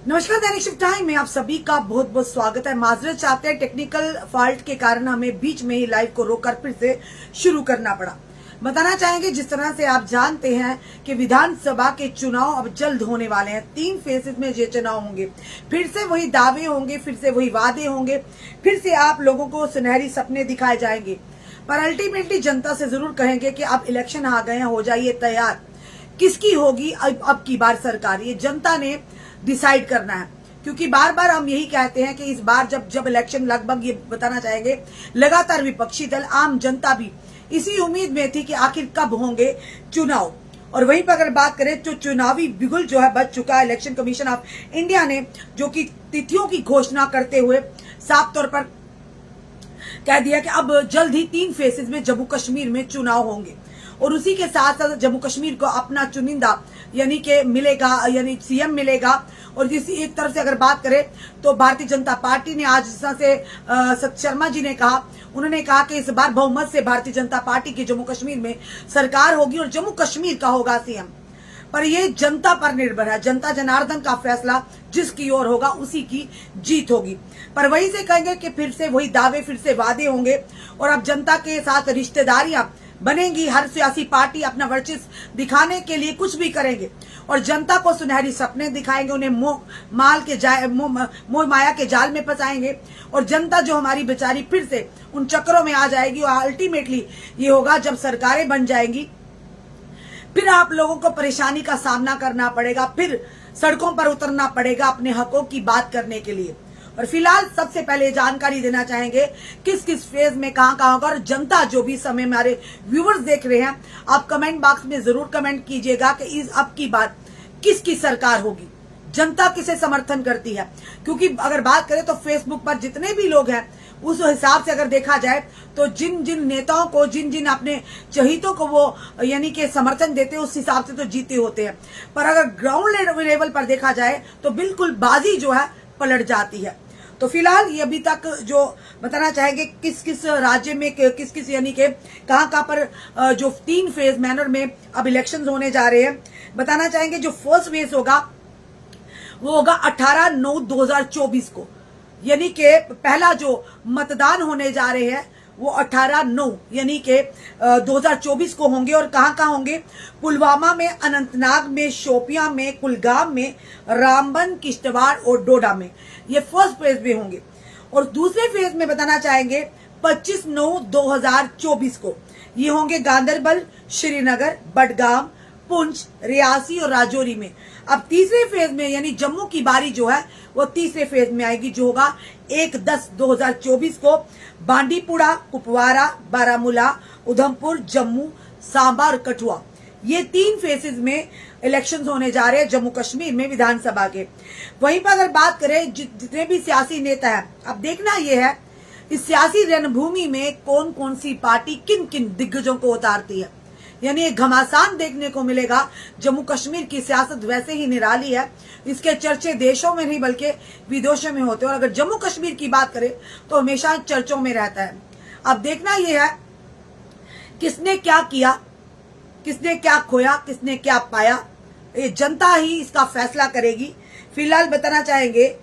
नमस्कार, दैनिक shift time में आप सभी का बहुत बहुत स्वागत है। माजरत चाहते हैं, टेक्निकल फॉल्ट के कारण हमें बीच में ही लाइव को रोककर फिर से शुरू करना पड़ा। बताना चाहेंगे, जिस तरह से आप जानते हैं कि विधानसभा के चुनाव अब जल्द होने वाले हैं। 3 फेजेस में ये चुनाव होंगे। फिर से वही दावे होंगे, फिर से वही वादे होंगे, फिर से आप लोगों को सुनहरी सपने दिखाए जाएंगे। पर अल्टीमेटली जनता से जरूर कहेंगे कि अब इलेक्शन आ गए हैं, हो जाइए तैयार। किसकी होगी अब की बार सरकार, ये जनता ने डिसाइड करना है। क्योंकि बार बार हम यही कहते हैं कि इस बार जब इलेक्शन लगभग, ये बताना चाहेंगे, लगातार विपक्षी दल, आम जनता भी इसी उम्मीद में थी कि आखिर कब होंगे चुनाव। और वहीं पर अगर बात करें तो चुनावी बिगुल जो है बज चुका है। इलेक्शन कमीशन ऑफ इंडिया ने जो कि तिथियों की घोषणा करते हुए साफ तौर पर कह दिया कि अब जल्द ही 3 फेजेस में जम्मू कश्मीर में चुनाव होंगे। और उसी के साथ साथ जम्मू कश्मीर को अपना चुनिंदा यानी कि मिलेगा, यानी सीएम मिलेगा। और जिस एक तरफ से अगर बात करें तो भारतीय जनता पार्टी ने आज, जिस तरह से सत शर्मा जी ने कहा, उन्होंने कहा कि इस बार बहुमत से भारतीय जनता पार्टी की जम्मू कश्मीर में सरकार होगी और जम्मू कश्मीर का होगा सीएम। पर ये जनता पर निर्भर है। जनता जनार्दन का फैसला जिसकी ओर होगा उसी की जीत होगी। पर वहीं से कहेंगे कि फिर से वही दावे, फिर से वादे होंगे और अब जनता के साथ रिश्तेदारियां बनेंगी। हर सियासी पार्टी अपना वर्चस्व दिखाने के लिए कुछ भी करेंगे और जनता को सुनहरी सपने दिखाएंगे, उन्हें मोह माया के जाल में फंसाएंगे। और जनता जो हमारी बेचारी फिर से उन चक्करों में आ जाएगी। और अल्टीमेटली ये होगा जब सरकारें बन जाएंगी, फिर आप लोगों को परेशानी का सामना करना पड़ेगा, फिर सड़कों पर उतरना पड़ेगा अपने हकों की बात करने के लिए। और फिलहाल सबसे पहले जानकारी देना चाहेंगे किस किस फेज में कहां होगा। और जनता जो भी समय हमारे व्यूअर्स देख रहे हैं, आप कमेंट बॉक्स में जरूर कमेंट कीजिएगा कि इस अब की बार किसकी सरकार होगी, जनता किसे समर्थन करती है। क्योंकि अगर बात करें तो फेसबुक पर जितने भी लोग हैं, उस हिसाब से अगर देखा जाए तो जिन जिन नेताओं को, जिन जिन अपने चहितों को वो यानी कि समर्थन देते हैं, उस हिसाब से तो जीते होते हैं। पर अगर ग्राउंड लेवल पर देखा जाए तो बिल्कुल बाजी जो है पलट जाती है। तो फिलहाल ये अभी तक जो बताना चाहेंगे किस किस राज्य में किस किस यानी के कहां पर जो 3 फेज मैनर में अब इलेक्शन होने जा रहे हैं। बताना चाहेंगे जो फर्स्ट फेज होगा वो होगा 18/9/2024 को, यानी कि पहला जो मतदान होने जा रहे हैं वो 18/9 यानी कि 2024 को होंगे। और कहां होंगे? पुलवामा में, अनंतनाग में, शोपियां में, कुलगाम में, रामबन, किश्तवाड़ और डोडा में। ये फर्स्ट फेज में होंगे। और दूसरे फेज में बताना चाहेंगे 25/9/2024 को ये होंगे गांधरबल, श्रीनगर, बडगाम, पुंछ, रियासी और राजौरी में। अब तीसरे फेज में यानी जम्मू की बारी जो है वो तीसरे फेज में आएगी, जो होगा 1/10/2024 को बांडीपुरा, कुपवारा, बारामूला, उधमपुर, जम्मू, सांबा और कठुआ। ये 3 फेजेस में इलेक्शंस होने जा रहे हैं जम्मू कश्मीर में विधानसभा के। वहीं पर अगर बात करें जितने भी सियासी नेता हैं, अब देखना यह है इस सियासी रणभूमि में कौन कौन सी पार्टी किन किन दिग्गजों को उतारती है। यानी एक घमासान देखने को मिलेगा। जम्मू कश्मीर की सियासत वैसे ही निराली है, इसके चर्चे देशों में नहीं बल्कि विदेशों में होते हैं। और अगर जम्मू कश्मीर की बात करें तो हमेशा चर्चों में रहता है। अब देखना यह है किसने क्या किया, किसने क्या खोया, किसने क्या पाया, ये जनता ही इसका फैसला करेगी। फिलहाल बताना चाहेंगे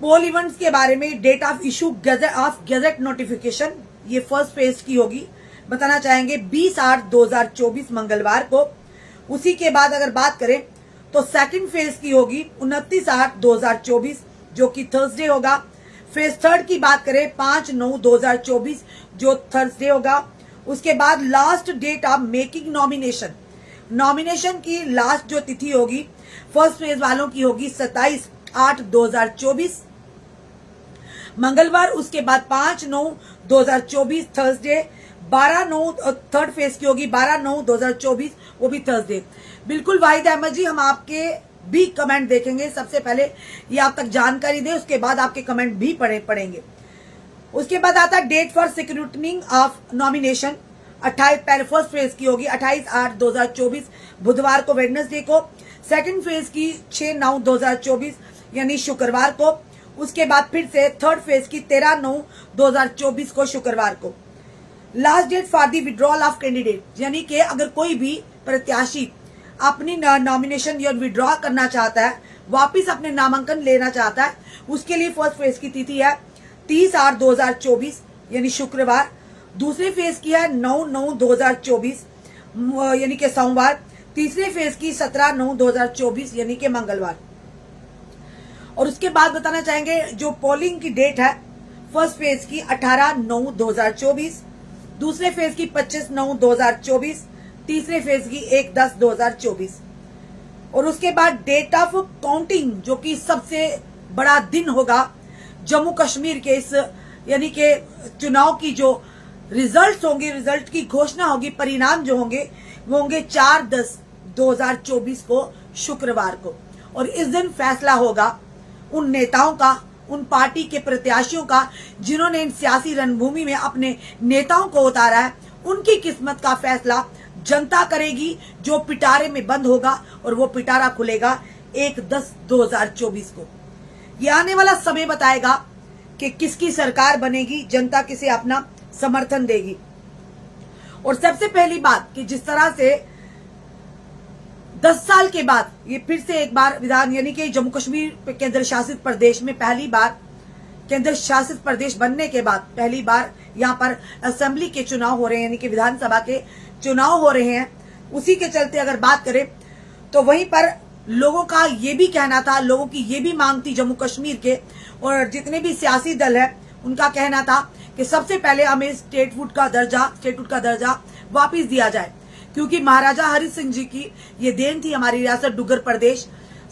पोल इवेंट्स के बारे में, date of issue of gazette notification, ये फर्स्ट फेज की होगी। बताना चाहेंगे 20/8/2024 मंगलवार को। उसी के बाद अगर बात करें तो सेकंड फेज की होगी 29/8/2024 जो कि थर्सडे होगा। फेज थर्ड की बात करें 5/9/2024 जो थर्सडे होगा। उसके बाद last date of making nomination की लास्ट जो तिथि होगी फर्स्ट फेज वालों की होगी 27/8/2024 मंगलवार। उसके बाद 5/9/2024 थर्सडे। 12/9 थर्ड फेज की होगी 12/9/2024 वो भी थर्सडे। बिल्कुल वाहिद अहमद जी, हम आपके भी कमेंट देखेंगे। सबसे पहले ये आप तक जानकारी दे, उसके बाद आपके कमेंट भी पढ़ेंगे। उसके बाद आता है डेट फॉर स्क्रूटनिंग ऑफ नॉमिनेशन। 28 पहले फर्स्ट फेज की होगी 28/8/2024 बुधवार को, वेडनेसडे को। सेकंड फेज की 6/9/2024 यानी शुक्रवार को। उसके बाद फिर से थर्ड फेज की 13/9/2024 को शुक्रवार को। Last date for the withdrawal of candidate, यानी कि अगर कोई भी प्रत्याशी अपनी नॉमिनेशन या विड्रॉ करना चाहता है वापिस अपने नामांकन लेना चाहता है, उसके लिए फर्स्ट फेज की तिथि है 30/8/2024 यानी शुक्रवार। दूसरे फेज की है 9/9/2024 यानी कि सोमवार। तीसरे फेज की 17/9/2024 यानी कि मंगलवार। और उसके बाद बताना चाहेंगे जो पोलिंग की डेट है फर्स्ट फेज की 18/9/2024, दूसरे फेज की 25/9/2024, तीसरे फेज की 1/10/2024। और उसके बाद डेट ऑफ काउंटिंग जो कि सबसे बड़ा दिन होगा जम्मू कश्मीर के इस यानी कि चुनाव की जो रिजल्ट्स होंगे, रिजल्ट की घोषणा होगी, परिणाम जो होंगे वो होंगे 4/10/2024 को शुक्रवार को। और इस दिन फैसला होगा उन नेताओं का, उन पार्टी के प्रत्याशियों का जिन्होंने इन सियासी रणभूमि में अपने नेताओं को उतारा है। उनकी किस्मत का फैसला जनता करेगी, जो पिटारे में बंद होगा और वो पिटारा खुलेगा 1/10/2024 को। ये आने वाला समय बताएगा कि किसकी सरकार बनेगी, जनता किसे अपना समर्थन देगी। और सबसे पहली बात कि जिस तरह से 10 साल के बाद ये फिर से एक बार विधान यानी कि जम्मू कश्मीर केंद्र शासित प्रदेश में पहली बार, केंद्र शासित प्रदेश बनने के बाद पहली बार यहाँ पर असेंबली के चुनाव हो रहे हैं, यानी कि विधानसभा के चुनाव हो रहे हैं। उसी के चलते अगर बात करें तो वहीं पर लोगों का ये भी कहना था, लोगों की ये भी मांग थी जम्मू कश्मीर के और जितने भी सियासी दल है उनका कहना था कि सबसे पहले हमें स्टेटहुड का दर्जा वापिस दिया जाए, क्योंकि महाराजा हरि सिंह जी की ये देन थी हमारी रियासत डुग्गर प्रदेश।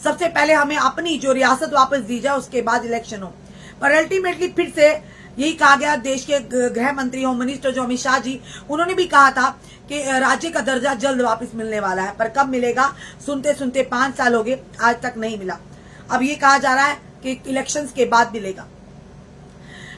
सबसे पहले हमें अपनी जो रियासत वापस दी जाए, उसके बाद इलेक्शन हो। पर अल्टीमेटली फिर से यही कहा गया, देश के गृह मंत्री होम मिनिस्टर जो अमित शाह जी, उन्होंने भी कहा था कि राज्य का दर्जा जल्द वापस मिलने वाला है। पर कब मिलेगा, सुनते सुनते 5 साल हो गए, आज तक नहीं मिला। अब ये कहा जा रहा है कि इलेक्शंस के बाद मिलेगा।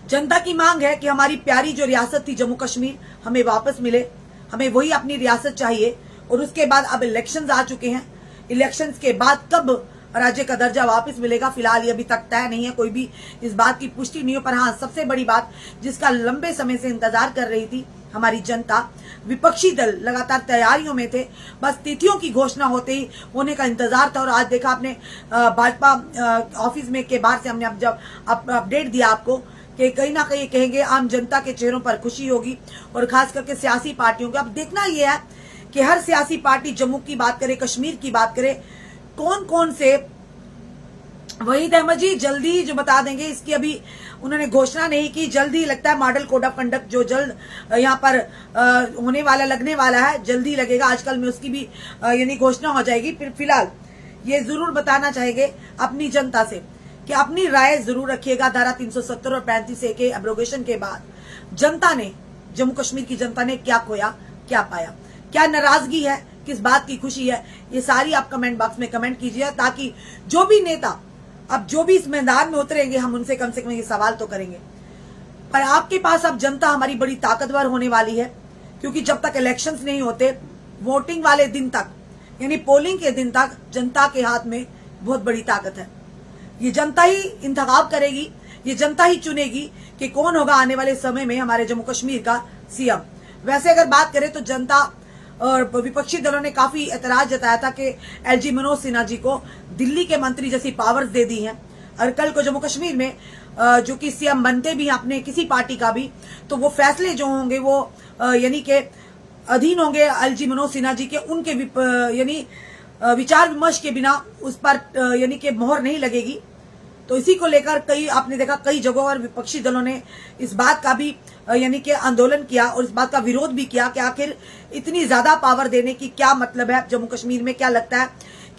जनता की मांग है कि हमारी प्यारी जो रियासत थी जम्मू कश्मीर, हमें वापस मिले, हमें वही अपनी रियासत चाहिए। और उसके बाद अब इलेक्शंस आ चुके हैं, इलेक्शंस के बाद कब राज्य का दर्जा वापस मिलेगा फिलहाल ये अभी तक तय नहीं है, कोई भी इस बात की पुष्टि नहीं हो। पर हाँ, सबसे बड़ी बात जिसका लंबे समय से इंतजार कर रही थी हमारी जनता, विपक्षी दल लगातार तैयारियों में थे, बस तिथियों की घोषणा होते ही होने का इंतजार था। और आज देखा आपने भाजपा ऑफिस में के बाहर से हमने अब जब अपडेट दिया आपको कि कहीं ना कहीं कहेंगे आम जनता के चेहरों पर खुशी होगी और खास करके सियासी पार्टियों की। अब देखना यह है कि हर सियासी पार्टी, जम्मू की बात करे, कश्मीर की बात करे, कौन कौन से, वहीद अहमद जी जल्दी जो बता देंगे, इसकी अभी उन्होंने घोषणा नहीं की। जल्दी लगता है मॉडल कोड ऑफ कंडक्ट जो जल्द यहाँ पर होने वाला, लगने वाला है, जल्दी लगेगा, आजकल में उसकी भी यानी घोषणा हो जाएगी। फिर फिलहाल ये जरूर बताना चाहेंगे अपनी जनता से कि अपनी राय जरूर रखिएगा। धारा 370 और 35A के एब्रोगेशन के बाद जनता ने, जम्मू कश्मीर की जनता ने क्या खोया, क्या पाया, क्या नाराजगी है, किस बात की खुशी है, ये सारी आप कमेंट बॉक्स में कमेंट कीजिए, ताकि जो भी नेता अब जो भी इस मैदान में उतरेंगे हम उनसे कम से कम ये सवाल तो करेंगे। पर आपके पास अब जनता हमारी बड़ी ताकतवर होने वाली है, क्योंकि जब तक इलेक्शंस नहीं होते, वोटिंग वाले दिन तक यानी पोलिंग के दिन तक जनता के हाथ में बहुत बड़ी ताकत है। ये जनता ही इंतखाब करेगी, ये जनता ही चुनेगी कि कौन होगा आने वाले समय में हमारे जम्मू कश्मीर का सीएम। वैसे अगर बात करें तो जनता और विपक्षी दलों ने काफी एतराज जताया था कि एलजी मनोज सिन्हा जी को दिल्ली के मंत्री जैसी पावर्स दे दी हैं, और कल को जम्मू कश्मीर में जो कि सीएम बनते भी हैं अपने किसी पार्टी का भी, तो वो फैसले जो होंगे वो यानी के अधीन होंगे एलजी मनोज सिन्हा जी के, उनके यानी विचार विमर्श के बिना उस पर यानी कि मोहर नहीं लगेगी। तो इसी को लेकर कई आपने देखा कई जगहों पर विपक्षी दलों ने इस बात का भी यानी कि आंदोलन किया और इस बात का विरोध भी किया कि आखिर इतनी ज्यादा पावर देने की क्या मतलब है जम्मू कश्मीर में। क्या लगता है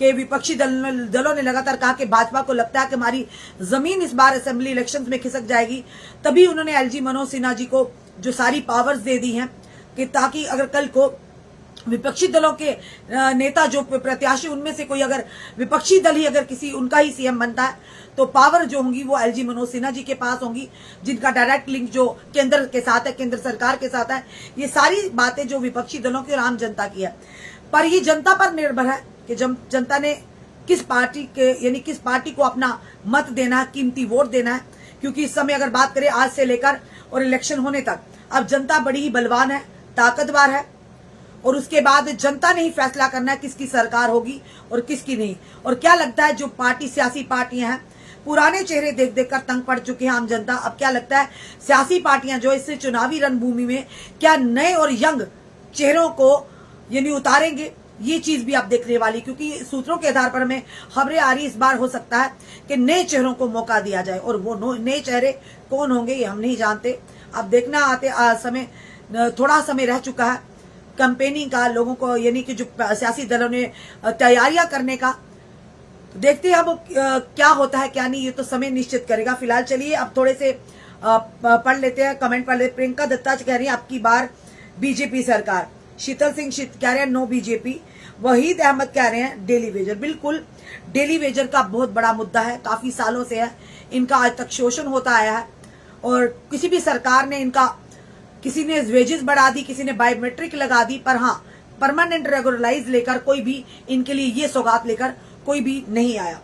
कि विपक्षी दलों ने लगातार कहा कि भाजपा को लगता है कि हमारी जमीन इस बार असेंबली इलेक्शंस में खिसक जाएगी, तभी उन्होंने एलजी मनोज सिन्हा जी को जो सारी पावर्स दे दी हैं कि ताकि अगर कल को विपक्षी दलों के नेता जो प्रत्याशी उनमें से कोई अगर विपक्षी दल ही अगर किसी उनका ही सीएम बनता है तो पावर जो होंगी वो एलजी मनोज सिन्हा जी के पास होंगी, जिनका डायरेक्ट लिंक जो केंद्र के साथ है, केंद्र सरकार के साथ है। ये सारी बातें जो विपक्षी दलों की और आम जनता की है, पर ये जनता पर निर्भर है कि जनता ने किस पार्टी के यानी किस पार्टी को अपना मत देना है, कीमती वोट देना है। क्योंकि इस समय अगर बात करें आज से लेकर और इलेक्शन होने तक, अब जनता बड़ी ही बलवान है, ताकतवर है और उसके बाद जनता ने ही फैसला करना है किसकी सरकार होगी और किसकी नहीं। और क्या लगता है जो सियासी पार्टियां हैं, पुराने चेहरे देख देख कर तंग पड़ चुके हैं आम जनता। अब क्या लगता है सियासी पार्टियां जो इस चुनावी रणभूमि में क्या नए और यंग चेहरों को यानी उतारेंगे, ये चीज भी आप देखने वाली, क्योंकि सूत्रों के आधार पर हमें खबरें आ रही इस बार हो सकता है कि नए चेहरों को मौका दिया जाए। और वो नए चेहरे कौन होंगे ये हम नहीं जानते। अब देखना समय थोड़ा समय रह चुका है कैंपेनिंग का, लोगों को यानी कि जो सियासी दलों ने तैयारियां करने का। देखते हैं अब क्या होता है क्या नहीं, ये तो समय निश्चित करेगा। फिलहाल चलिए अब थोड़े से पढ़ लेते हैं, कमेंट पढ़ लेते। प्रियंका दत्ता कह रही है आपकी बार बीजेपी सरकार। शीतल सिंह कह रहे हैं नो बीजेपी। वहीद अहमद कह रहे हैं डेली वेजर। बिल्कुल, डेली वेजर का बहुत बड़ा मुद्दा है, काफी सालों से है, इनका आज तक शोषण होता आया है और किसी भी सरकार ने इनका, किसी ने वेजेस बढ़ा दी, किसी ने बायोमेट्रिक लगा दी, पर हाँ परमानेंट रेगुलराइज लेकर कोई भी इनके लिए ये सौगात लेकर कोई भी नहीं आया।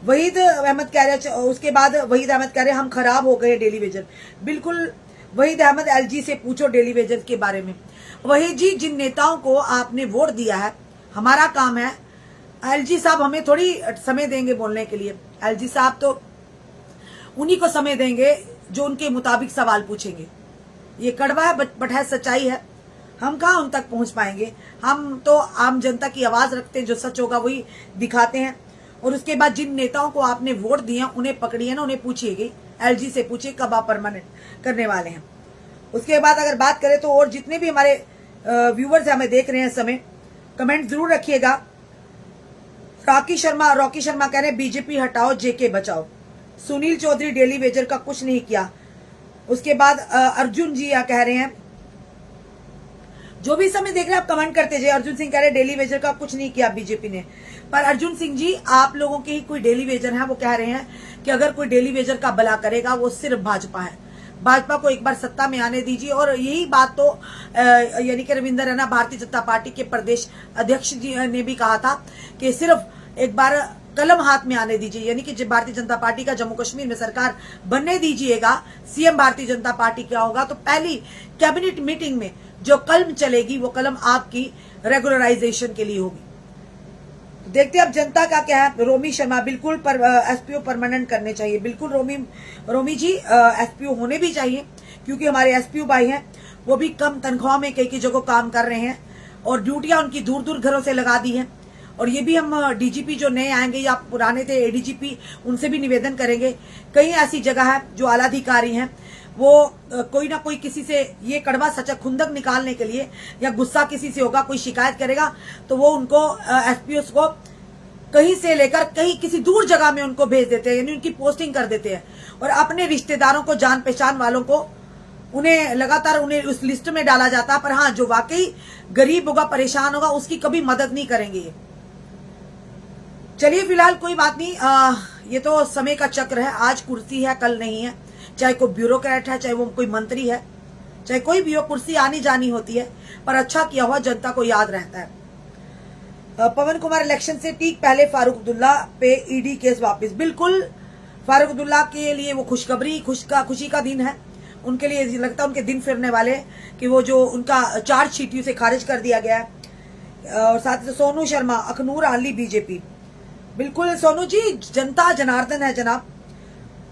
वहीद अहमद कह रहे, उसके बाद वहीद अहमद कह रहे हम खराब हो गए डेली वेजर। बिल्कुल वहीद अहमद, एलजी से पूछो डेली वेजर के बारे में। वहीद जी, जिन नेताओं को आपने वोट दिया है, हमारा काम है, एलजी साहब हमें थोड़ी समय देंगे बोलने के लिए। एलजी साहब तो उन्हीं को समय देंगे जो उनके मुताबिक सवाल पूछेंगे। ये कड़वा है बट है, सच्चाई है। हम कहाँ उन तक पहुंच पाएंगे। हम तो आम जनता की आवाज रखते हैं, जो सच होगा वही दिखाते हैं। और उसके बाद जिन नेताओं को आपने वोट दिया उन्हें पकड़िए ना, उन्हें पूछिएगी, एलजी से पूछिए कब आप परमानेंट करने वाले हैं। उसके बाद अगर बात करें तो और जितने भी हमारे व्यूवर्स हमें देख रहे हैं इस समय, कमेंट जरूर रखिएगा। रॉकी शर्मा कह रहे हैं बीजेपी हटाओ जेके बचाओ। सुनील चौधरी डेली वेजर का कुछ नहीं किया। उसके बाद अर्जुन जी कह रहे हैं, जो भी समय देख रहे हैं आप कमेंट करते जाइए। अर्जुन सिंह कह रहे हैं डेली वेजर का कुछ नहीं किया बीजेपी ने। पर अर्जुन सिंह जी, आप लोगों के ही कोई डेली वेजर है, वो कह रहे हैं कि अगर कोई डेली वेजर का भला करेगा वो सिर्फ भाजपा है। भाजपा को एक बार सत्ता में आने दीजिए। और यही बात तो यानी कि रविंदर रैना भारतीय जनता पार्टी के प्रदेश अध्यक्ष जी ने भी कहा था कि सिर्फ एक बार कलम हाथ में आने दीजिए, यानी कि भारतीय जनता पार्टी का जम्मू कश्मीर में सरकार बनने दीजिएगा, सीएम भारतीय जनता पार्टी क्या होगा, तो पहली कैबिनेट मीटिंग में जो कलम चलेगी वो कलम आपकी रेगुलराइजेशन के लिए होगी। देखते हैं अब जनता का क्या है। रोमी शर्मा, बिल्कुल एसपीओ परमानेंट करने चाहिए। बिल्कुल रोमी जी, एसपीओ होने भी चाहिए, क्योंकि हमारे एसपीओ भाई हैं वो भी कम तनख्वाह में कई जगह काम कर रहे हैं और ड्यूटियां उनकी दूर दूर घरों से लगा दी हैं। और ये भी हम डीजीपी जो नए आएंगे या पुराने थे एडीजीपी, उनसे भी निवेदन करेंगे। कई ऐसी जगह है जो आलाधिकारी हैं, वो कोई ना कोई किसी से ये कड़वा सचा खुंदक निकालने के लिए या गुस्सा किसी से होगा, कोई शिकायत करेगा तो वो उनको एसपीओ को कहीं से लेकर कहीं किसी दूर जगह में उनको भेज देते हैं, यानी उनकी पोस्टिंग कर देते हैं। और अपने रिश्तेदारों को, जान पहचान वालों को, उन्हें लगातार उन्हें उस लिस्ट में डाला जाता है। पर हाँ, जो वाकई गरीब होगा, परेशान होगा, उसकी कभी मदद नहीं करेंगे। चलिए फिलहाल कोई बात नहीं, ये तो समय का चक्र है। आज कुर्सी है, कल नहीं है। चाहे कोई ब्यूरोक्रेट है, चाहे वो कोई मंत्री है, चाहे कोई भी हो, कुर्सी आनी जानी होती है। पर अच्छा किया हुआ जनता को याद रहता है। पवन कुमार, इलेक्शन से ठीक पहले फारूक अब्दुल्ला पे ईडी केस वापस। बिल्कुल, फारूक अब्दुल्ला के लिए वो खुशी का दिन है। उनके लिए लगता है उनके दिन फिरने वाले कि वो जो उनका चार्जशीट उसे खारिज कर दिया गया है। और साथ ही सोनू शर्मा, अखनूर आली बीजेपी। बिल्कुल सोनू जी, जनता जनार्दन है जनाब,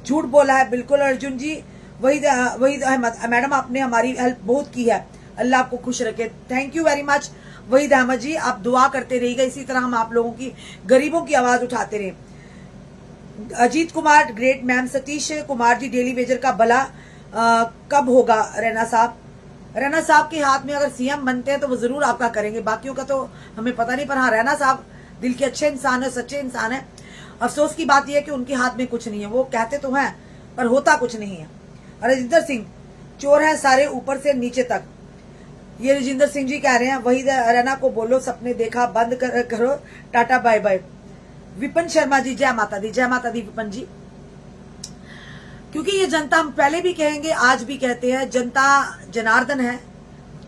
झूठ बोला है। बिल्कुल अर्जुन जी, वहीद अहमद, मैडम आपने हमारी हेल्प बहुत की है, अल्लाह आपको खुश रखे। Thank you very much Waheed Ahmed ji, आप दुआ करते रहिएगा, इसी तरह हम आप लोगों की, गरीबों की आवाज उठाते रहे। Ajit Kumar great ma'am. Satish Kumar ji, daily wager का भला कब होगा रैना साहब? रैना साहब के हाथ में अगर सीएम बनते हैं तो वो जरूर आपका करेंगे, बाकियों का तो हमें पता नहीं। पर हाँ, रैना साहब दिल के अच्छे इंसान है, सच्चे इंसान है। अफसोस की बात यह है कि उनके हाथ में कुछ नहीं है, वो कहते तो हैं पर होता कुछ नहीं है। राजिंदर सिंह, चोर है सारे ऊपर से नीचे तक। ये राजिंदर सिंह जी कह रहे हैं। वही रैना को बोलो सपने देखा बंद करो, tata bye bye. Vipin Sharma ji, जय माता दी, जय माता दी विपिन जी। क्योंकि ये जनता, हम पहले भी कहेंगे आज भी कहते हैं, जनता जनार्दन है।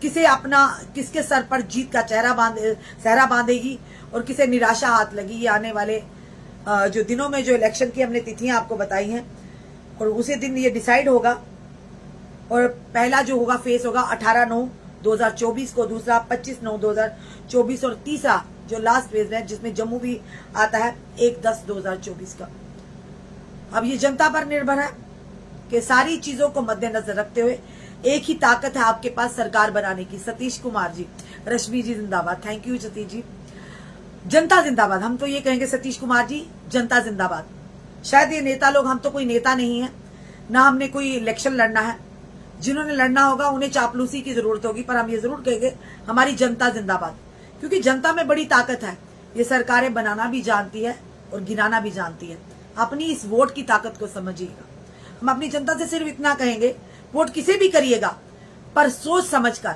किसके सर पर जीत का सहरा बांधेगी और किसे निराशा हाथ लगी, ये आने वाले जो दिनों में, जो इलेक्शन की हमने तिथियां आपको बताई हैं, और उसी दिन ये डिसाइड होगा। और पहला जो होगा फेस होगा 18/9 2024 को, दूसरा 25/9/2024 और तीसरा जो लास्ट फेज है जिसमें जम्मू भी आता है 1/10/2024 का। अब ये जनता पर निर्भर है कि सारी चीजों को मद्देनजर रखते हुए एक ही ताकत है आपके पास सरकार बनाने की। सतीश कुमार जी, रश्मि जी जिंदाबाद, थैंक यू सतीश जी। जनता जिंदाबाद, हम तो ये कहेंगे सतीश कुमार जी, जनता जिंदाबाद। शायद ये नेता लोग, हम तो कोई नेता नहीं है, ना हमने कोई इलेक्शन लड़ना है। जिन्होंने लड़ना होगा उन्हें चापलूसी की जरूरत होगी, पर हम ये जरूर कहेंगे हमारी जनता जिंदाबाद, क्योंकि जनता में बड़ी ताकत है। ये सरकारें बनाना भी जानती है और गिराना भी जानती है। अपनी इस वोट की ताकत को समझिएगा। हम अपनी जनता से सिर्फ इतना कहेंगे, वोट किसे भी करिएगा पर सोच समझकर।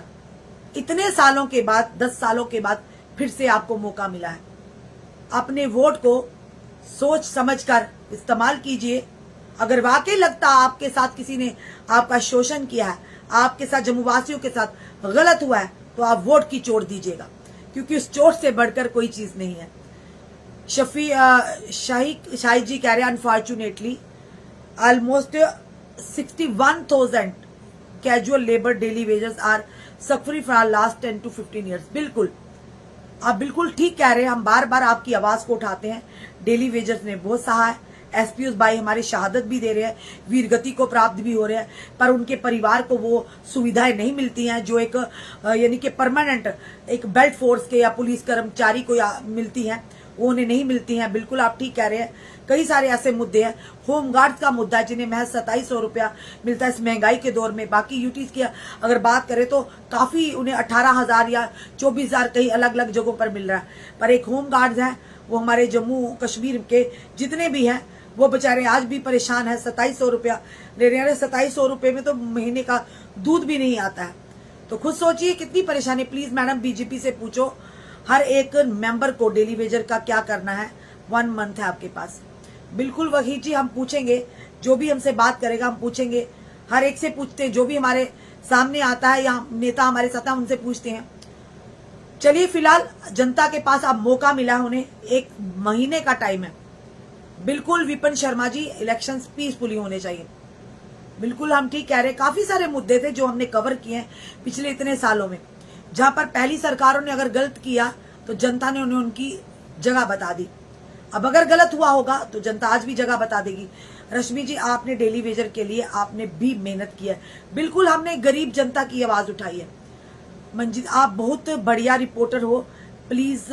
इतने सालों के बाद, 10 सालों के बाद फिर से आपको मौका मिला है। अपने वोट को सोच समझकर इस्तेमाल कीजिए। अगर वाकई लगता आपके साथ किसी ने आपका शोषण किया है, आपके साथ जम्मूवासियों के साथ गलत हुआ है, तो आप वोट की चोट दीजिएगा, क्योंकि उस चोट से बढ़कर कोई चीज नहीं है। शाही जी कह रहे हैं unfortunately almost 61,000 casual labour daily wages are suffering for last 10 to 15 years. बिल्कुल, आप बिल्कुल ठीक कह रहे हैं। हम बार बार आपकी आवाज को उठाते हैं। डेली वेजर्स ने बहुत सहा है। एसपीओ भाई हमारी शहादत भी दे रहे हैं, वीरगति को प्राप्त भी हो रहे हैं, पर उनके परिवार को वो सुविधाएं नहीं मिलती हैं जो एक यानी कि परमानेंट एक बेल्ट फोर्स के या पुलिस कर्मचारी को मिलती हैं, वो उन्हें नहीं मिलती हैं। बिल्कुल आप ठीक कह रहे हैं। कई सारे ऐसे मुद्दे हैं। होमगार्ड का मुद्दा है जिन्हें महज 2700 रुपया मिलता है इस महंगाई के दौर में। बाकी यूटीज की अगर बात करें तो काफी उन्हें 18,000 या 24,000 कई अलग अलग जगहों पर मिल रहा है। पर एक होमगार्ड है, वो हमारे जम्मू कश्मीर के जितने भी हैं वो बेचारे आज भी परेशान है। 2700 रुपया ले रहे हैं। 2700 रुपये में तो महीने का दूध भी नहीं आता है। तो खुद सोचिए कितनी परेशानी। प्लीज मैडम बीजेपी से पूछो हर एक मेंबर को डेली वेजर का क्या करना है। 1 मंथ है आपके पास। बिल्कुल वही जी, हम पूछेंगे। जो भी हमसे बात करेगा हम पूछेंगे, हर एक से पूछते हैं। जो भी हमारे सामने आता है या नेता हमारे साथ है उनसे पूछते हैं। चलिए, फिलहाल जनता के पास अब मौका मिला, उन्हें 1 महीने का टाइम है। बिल्कुल विपिन शर्मा जी, इलेक्शंस पीसफुली होने चाहिए। बिल्कुल हम ठीक कह रहे हैं। काफी सारे मुद्दे थे जो हमने कवर किए हैं पिछले इतने सालों में, जहां पर पहली सरकारों ने अगर गलत किया तो जनता ने उन्हें उनकी जगह बता दी। अब अगर गलत हुआ होगा तो जनता आज भी जगह बता देगी। रश्मि जी, आपने डेली वेजर के लिए आपने भी मेहनत की है। बिल्कुल हमने गरीब जनता की आवाज उठाई है। मंजीत, आप बहुत बढ़िया रिपोर्टर हो। प्लीज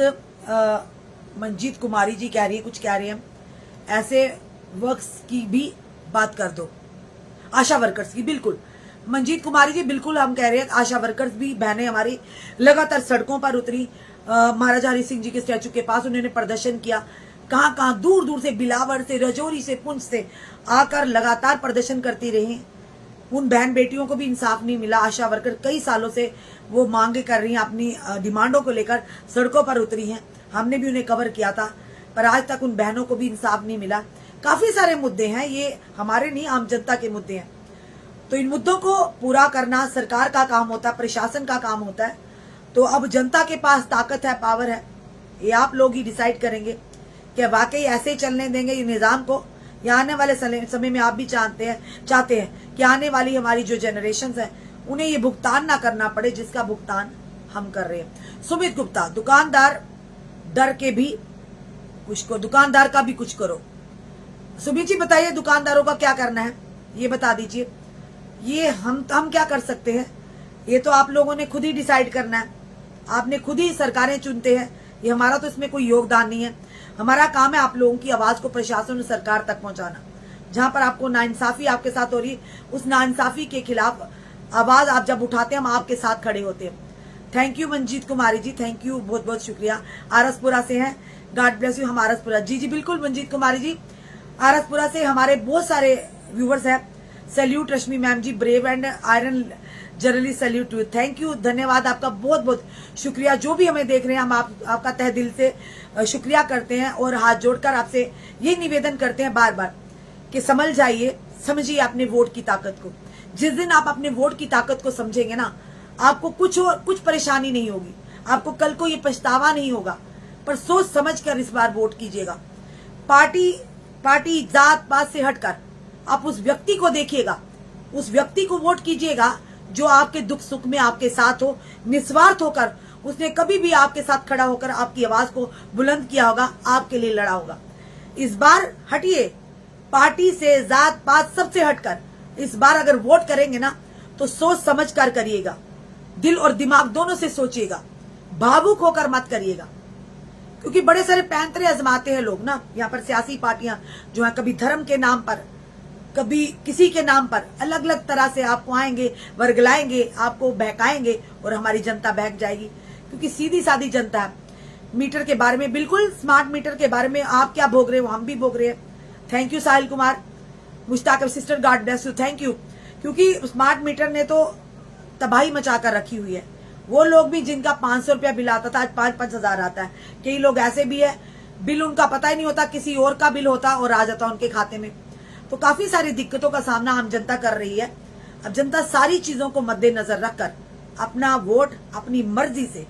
मंजीत कुमारी जी कह रही है, कुछ कह रही है, ऐसे वर्क्स की भी बात कर दो, आशा वर्कर्स की। बिल्कुल मंजीत कुमारी जी, बिल्कुल हम कह रहे हैं आशा वर्कर्स भी बहनें हमारी लगातार सड़कों पर उतरी। महाराजा हरि सिंह जी के स्टैचू के पास उन्होंने प्रदर्शन किया। कहाँ कहाँ दूर दूर से, बिलावर से, रजौरी से, पुंछ से आकर लगातार प्रदर्शन करती रही। उन बहन बेटियों को भी इंसाफ नहीं मिला। आशा वर्कर कई सालों से वो मांगे कर रही हैं, अपनी डिमांडों को लेकर सड़कों पर उतरी हैं। हमने भी उन्हें कवर किया था, पर आज तक उन बहनों को भी इंसाफ नहीं मिला। काफी सारे मुद्दे हैं, ये हमारे नहीं आम जनता के मुद्दे हैं। तो इन मुद्दों को पूरा करना सरकार का काम होता है, प्रशासन का काम होता है। तो अब जनता के पास ताकत है, पावर है, ये आप लोग ही डिसाइड करेंगे कि वाकई ऐसे ही चलने देंगे ये निजाम को, या आने वाले समय में आप भी चाहते हैं कि आने वाली हमारी जो जनरेशन है उन्हें ये भुगतान ना करना पड़े जिसका भुगतान हम कर रहे हैं। सुमित गुप्ता, दुकानदार डर के भी कुछ को, दुकानदार का भी कुछ करो। सुमित जी बताइए, दुकानदारों का क्या करना है ये बता दीजिए। ये हम क्या कर सकते हैं, ये तो आप लोगों ने खुद ही डिसाइड करना है। आपने खुद ही सरकारें चुनते हैं, ये हमारा तो इसमें कोई योगदान नहीं है। हमारा काम है आप लोगों की आवाज को प्रशासन और सरकार तक पहुंचाना। जहां पर आपको नाइंसाफी आपके साथ हो रही है, उस नाइंसाफी के खिलाफ आवाज आप जब उठाते हैं हम आपके साथ खड़े होते हैं। Thank you Manjeet Kumari ji, thank you, बहुत बहुत शुक्रिया। आरसपुरा से हैं, गॉड ब्लेस यू। हम आरसपुरा, जी जी बिल्कुल मंजीत कुमारी जी, आरसपुरा से हमारे बहुत सारे व्यूवर्स हैं। Salute Rashmi ma'am ji, brave and iron generally salute to. Thank you, धन्यवाद आपका, बहुत बहुत शुक्रिया। जो भी हमें देख रहे हैं हम आपका तहे दिल से शुक्रिया करते हैं और हाथ जोड़कर आपसे ये निवेदन करते हैं बार बार कि समझ जाइए, समझिए अपने वोट की ताकत को। जिस दिन आप अपने वोट की ताकत को समझेंगे ना, आपको कुछ परेशानी नहीं होगी, आपको कल को ये पछतावा नहीं होगा। पर सोच समझ कर इस बार वोट कीजिएगा। पार्टी जात पात से हटकर आप उस व्यक्ति को देखिएगा, उस व्यक्ति को वोट कीजिएगा जो आपके दुख सुख में आपके साथ हो, निस्वार्थ होकर उसने कभी भी आपके साथ खड़ा होकर आपकी आवाज को बुलंद किया होगा, आपके लिए लड़ा होगा। इस बार हटिए पार्टी से, जात पात सबसे हटकर इस बार अगर वोट करेंगे ना तो सोच समझ कर करिएगा, दिल और दिमाग दोनों से सोचिएगा, भावुक होकर मत करिएगा। क्योंकि बड़े सारे पैंतरे आजमाते हैं लोग ना, यहाँ पर सियासी पार्टियां जो है, कभी धर्म के नाम पर, कभी किसी के नाम पर अलग अलग तरह से आपको आएंगे, वर्गलाएंगे, आपको बहकाएंगे और हमारी जनता बहक जाएगी। क्योंकि सीधी सादी जनता है। मीटर के बारे में, बिल्कुल स्मार्ट मीटर के बारे में आप क्या भोग रहे हो, हम भी भोग रहे हैं। Thank you Sahil Kumar, Mushtaq sister, God bless you, thank you. क्योंकि स्मार्ट मीटर ने तो तबाही मचा कर रखी हुई है। वो लोग भी जिनका 500 रुपया बिल आता था, आज 5-5 हजार आता है। कई लोग ऐसे भी है, बिल उनका पता ही नहीं होता, किसी और का बिल होता और आ जाता उनके खाते में। तो काफी सारी दिक्कतों का सामना हम जनता कर रही है। अब जनता सारी चीजों को मद्देनजर रखकर अपना वोट अपनी मर्जी से,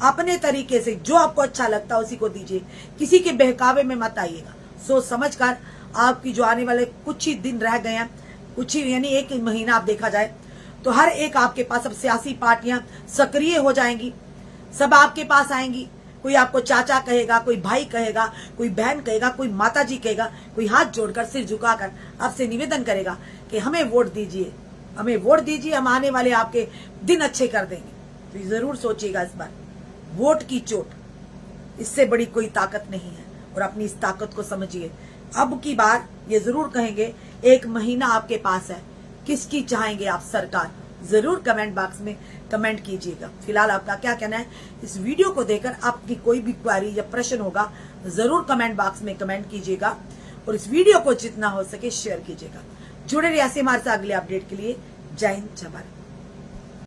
अपने तरीके से, जो आपको अच्छा लगता है उसी को दीजिए। किसी के बहकावे में मत आइएगा। सोच समझ कर आपकी जो आने वाले कुछ ही दिन रह गए हैं, कुछ ही यानी 1 महीना आप देखा जाए तो हर एक आपके पास अब सियासी पार्टियां सक्रिय हो जाएंगी, सब आपके पास आएंगी। कोई आपको चाचा कहेगा, कोई भाई कहेगा, कोई बहन कहेगा, कोई माता जी कहेगा, कोई हाथ जोड़कर सिर झुकाकर आपसे निवेदन करेगा कि हमें वोट दीजिए, हमें वोट दीजिए, हम आने वाले आपके दिन अच्छे कर देंगे। तो जरूर सोचिएगा इस बार, वोट की चोट, इससे बड़ी कोई ताकत नहीं है और अपनी इस ताकत को समझिए। अब की बार ये जरूर कहेंगे 1 महीना आपके पास है, किसकी चाहेंगे आप सरकार, जरूर कमेंट बॉक्स में कमेंट कीजिएगा। फिलहाल आपका क्या कहना है इस वीडियो को देखकर, आपकी कोई भी क्वेरी या प्रश्न होगा जरूर कमेंट बॉक्स में कमेंट कीजिएगा और इस वीडियो को जितना हो सके शेयर कीजिएगा। जुड़े रहिए ऐसे हमारे साथ अगले अपडेट के लिए। जय हिंद, जय भारत।